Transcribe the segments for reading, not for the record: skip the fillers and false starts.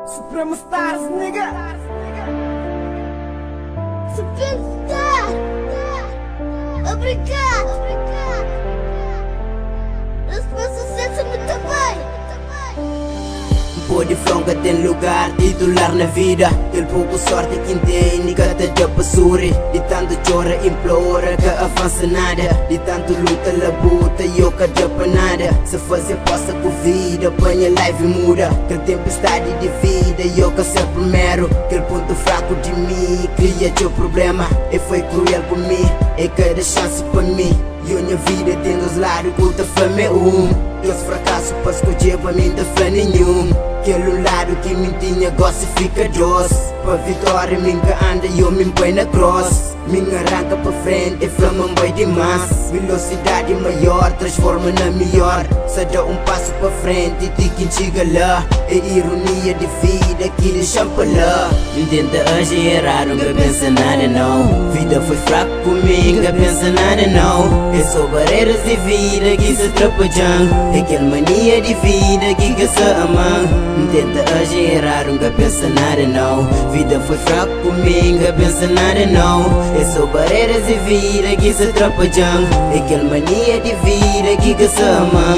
Supremo stars, nigga. Supremo star. Obrigado. Resposta sucesso muito bem. Pode fronca tem lugar, titular na vida. Ele pouco sorte quem tem, nunca te dá passuri. De tanto chora, implora, que avança nada. De tanto luta, labuta, e eu cada pra nada. Se fazer posta com vida, apanha live e muda. Que tempestade de vida, e eu que ser primeiro. Que ponto fraco de mim, cria teu problema. E foi cruel comigo, e cada chance pra mim. E a minha vida tem dos lados, puta fama é Deus fracasso para escolher pra mim, da fé nenhum. Aquele lado que me tinha gosto fica doce. Pra vitória minha anda e eu me põe na cross. Minha arranca pra frente e flama boi demais. Velocidade maior, transforma na melhor. Só dá passo pra frente e te quem chega lá. É ironia de vida que deixa pra lá. Tenta agir, nunca pensa nada não. Vida foi fraco comigo, nunca pensa nada não. É só barreiras de vida que se atrapalham. É aquela mania de vida que se ama. Tenta agir, nunca pensa nada não. Vida foi fraco comigo, nunca pensa nada não. É só barreiras de vida que se atrapalham. É aquela mania de vida que se ama.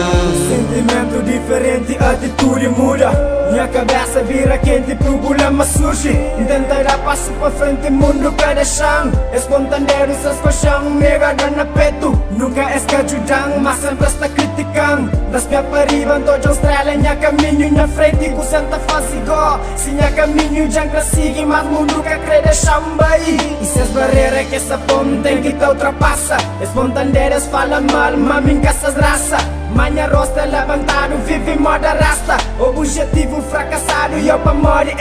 Sentimento diferente, atitude muda. Minha cabeça vira quente, problema surge. Tentará passo pra frente, mundo cada chão. Espontâneo, essas coxão, mega dana peito. Nunca és que ajudam, mas sempre está criticando. Das pia para riba, todos estrela, minha caminho na frente. Com senta fase igual. Se minha caminho já sigue, mas mundo que crê deixar bem. E se as barreiras que essa ponte tem que te ultrapassa. Espontâneas fala mal, mami essas raça. Manha rosta levantado, vive moda rasta. Objetivo fracassado, e eu pra morrer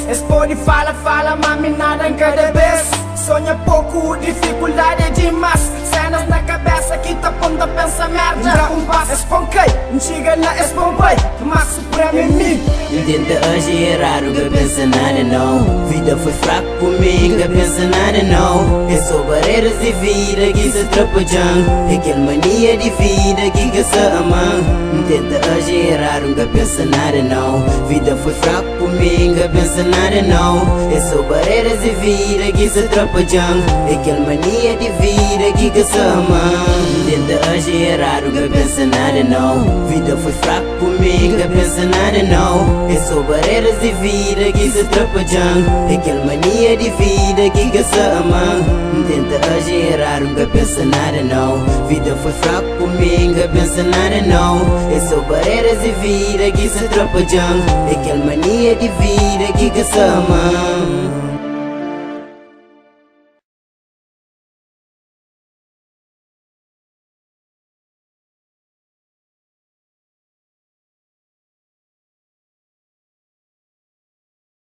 Expone, fala, mami nada em cada vez. Sonha pouco, dificuldade é demais. Cenas na cabeça que te aponta, pensa merda. Dá passo, esponquei, chega lá, esponquei. Mas supremo em mim. Tenta agir, nunca pensa nada não. Vida foi fraco comigo, nunca pensa nada não. É só barreiras de vida que se atrapalham. É aquela mania de vida que se ama. Tenta agir, nunca pensa nada não. Vida foi fraco comigo, nunca pensa nada não. É só barreiras de vida que se atrapalham. É aquela mania de vida que se ama. Tenta agir, nunca pensa nada não. Vida foi fraco comigo, nunca pensa nada não. É só barreiras de vida que se atrapalham. É aquela mania de vida que se ama. Tenta agir, nunca pensa nada não. Vida foi fraco comigo, nunca pensa nada não. É só barreiras de vida que se atrapalham. É aquela mania de vida que se ama.